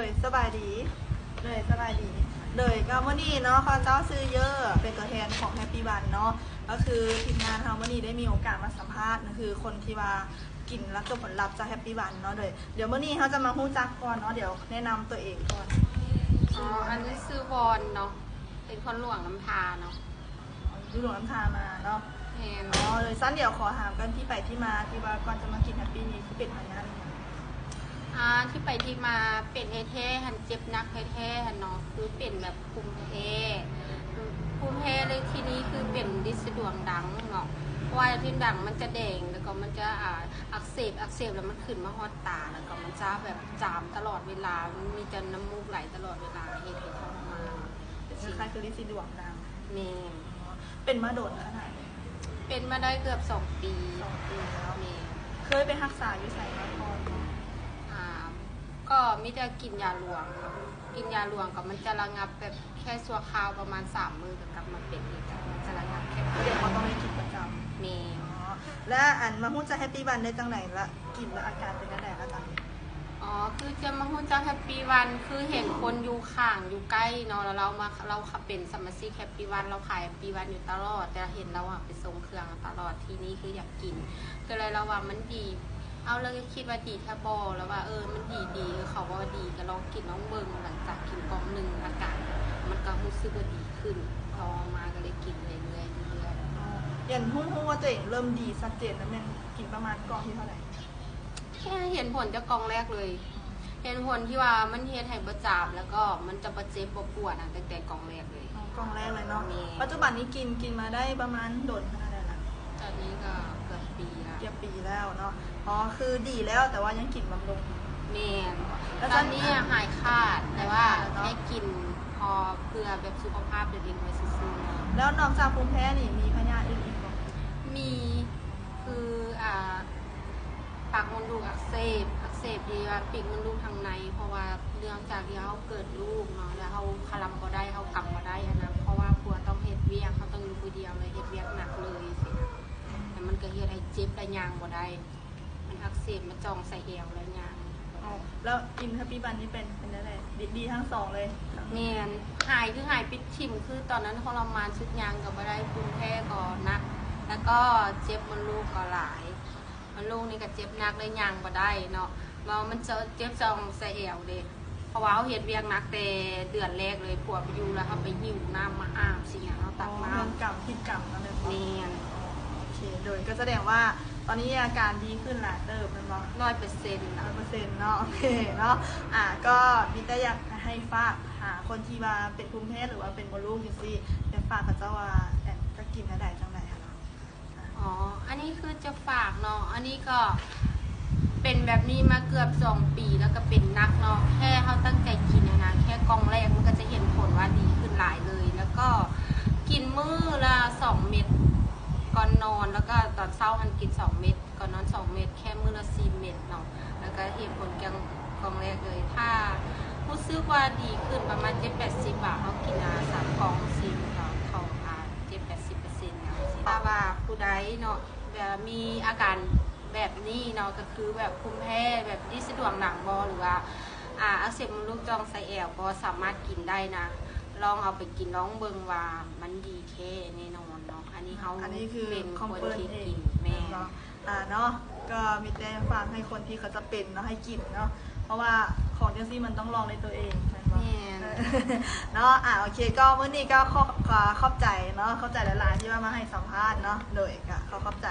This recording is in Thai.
ยสบายดีเลยสบายดีเลยก็เมื่อนี้เนาะข้าเจ้าซื้อเยอะเป็นตัวแทนของแฮปปี้บันเนาะก็คือทีมงานเราเมื่อนี้ได้มีโอกาสมาสัมภาษณ์นะคือคนที่ว่ากินแล้วก็ผลลัพธ์จากแฮปปี้บันเนาะเดี๋ยวเมื่อนี้เขาจะมาฮู้จักก่อนเนาะเดี๋ยวแนะนำตัวเองก่อนอันนี้ซื้อวอนเนาะเป็นคนหลวงน้ำทาเนาะดูหลวงน้ำทามาเนาะแม่เลยสั้นเดี๋ยวขอถามกันที่ไปที่มาที่ว่าก่อนจะมากินแฮปปี้นี้คือเป็นพนักงานที่ไปที่มาเป็นแท้ๆหันเจ็บนักแท้ๆหันเนาะคือเป็นแบบภูมิแพ้เลยทีนี้คือเป็นดิสดวงดังเนาะว่าที่ดังมันจะแดงแล้วก็มันจะอักเสบแล้วมันขึ้นมาฮอดตาแล้วก็มันจะแบบจามตลอดเวลามันมีจนน้ำมูกไหลตลอดเวลาเหตุให้ท้องมาคล้ายๆคือดิสดวงดังแม่เป็นมาโดนขนาดเป็นมาได้เกือบ2 ปีแล้วเคยไปรักษาอยู่ใส่มาก่อนก็มิจะกินยาหลวงกินยาหลวงกับมันจะระงับแบบแค่ชั่วคราวประมาณ3 มื้อกับกลับมาเป็นอีกมันจะระงับแค่เดี๋ยวเขาต้องไปกินประจำมีและอันมาฮู้จักแฮปปี้วันได้จังไหนละกินแล้วอาการเป็นยังไงละจ๊ะคือจะมาฮู้จักแฮปปี้วันคือเห็นคนอยู่ข้างอยู่ใกล้เนาะแล้วเราเป็นสมาชิกแฮปปี้วันเราขายแฮปปี้วันอยู่ตลอดแต่เห็นเราไปส่งเครื่องตลอดทีนี้คืออยากกินก็เลยเราว่ามันดีเอาแล้วก็คิดว่าดีแทบบอแล้วว่ามันดีเขาว่าดีก็ลองกินน้องเบิ้งหลังจากกินกล่องหนึ่งอาการมันก็รู้สึกว่าดีขึ้นพอมาก็เลยกินเรื่อยอย่างฮู้ว่าตัวเองเริ่มดีชัดเจนแล้วมันกินประมาณกล่องที่เท่าไหร่แค่เห็นผลจากกล่องแรกเลยเห็นผลที่ว่ามันเฮ็ดให้ประจาบแล้วก็มันจะประเจ็บปวดตั้งแต่กล่องแรกเลยกล่องแรกเลยเนาะปัจจุบันนี้กินมาได้ประมาณโดนขนาดไหนละตอนนี้ก็เกือบปีแล้วเนาะคือดีแล้วแต่ว่ายังกินบำรุงแม่ตอนนี้หายขาดแต่ว่าให้กินพอเพื่อแบบสุขภาพเด็กๆไว้ซื่อๆแล้วนอกจากภูมิแพ้นี่มีพยาธิอื่นอีกไหมมีคือปากมดลูกอักเสบดีว่าปีกมดลูกทางในเพราะว่าเรื่องจากที่เขาเกิดลูกเนาะแล้วเขาคลำก็ได้เขากลับมาได้นะเพราะว่าผัวต้องเฮ็ดเวียกเขาต้องอยู่คนเดียวเลยเฮ็ดเวียกหนักเลยสิแต่มันก็เฮ็ดให้เจ็บและยางบ่ได้มันอักเสบมาจองใส่เอวแล้วยางแล้วกินแฮปปี้บันนี่เป็นอะไรดีทั้งสองเลยแม่นหายปิดทิ่มคือตอนนั้นทรมานชุดยางก็บ่ได้ภูมิแพ้ก็นักแล้วก็เจ็บมดลูกก็หลายมันลูกนี่ก็เจ็บนักเลยยางบ่ได้เนาะมันจะเจ็บจองใส่เอวเด้เพราะว่าเขาเฮ็ดเวียกนักแต่เดือนแรกเลยผัวไปอยู่แล้วเขาไปหิวน้ำมาอาบสิเขาตักมาผิดกรรมนั่นเองนี่โอเคโดยก็แสดงว่าตอนนี้อาการดีขึ้นหลายเติบมันบอก100%เนาะโอเคเนาะก็มีแต่อยากให้ฝากหาคนที่ว่าเป็นภูมิแพ้หรือว่าเป็นมดลูกอยู่สิจะฝากกับเจ้าว่าจะกินอะไรจังไรคะอันนี้คือจะฝากเนาะอันนี้ก็เป็นแบบนี้มาเกือบ2 ปีแล้วก็เป็นนักเนาะแค่เขาตั้งใจกินนะแค่กล่องแรกมันก็จะเห็นผลว่าดีขึ้นหลายเลยแล้วก็กินมื้อละ2 เม็ดก่อนนอนแล้วก็ตอนเช้ามันกิน2 เม็ดก่อนนอน2 เม็ดแค่มื้อละ4 เม็ดเนาะแล้วก็เห็นผลกล่องแรกเลยถ้ารู้สึกว่าดีขึ้นประมาณ70 บาทเขากิน3 กล่อง4เขา70-80%นะถ้าว่าผู้ใดเนาะแบบมีอาการแบบนี้เนาะก็คือแบบภูมิแพ้แบบดิสดวงหนังบอหรือว่าอักเสบมดลูกจองใส่แอวก็สามารถกินได้นะลองเอาไปกินน้องเบิงว่ามันดีแค่แน่นอนเนาะอันนี้คือเป็นคนที่กินแม่เนาะก็มีแต่ฝากให้คนที่เขาจะเป็นเนาะให้กินเนาะเพราะว่าของจังซี่มันต้องลองในตัวเองเนาะโอเคก็มื้อนี้ก็ขอบใจเนาะเข้าใจหลายๆที่ว่ามาให้สัมภาษณ์เนาะโดยก็เขาเข้าใจ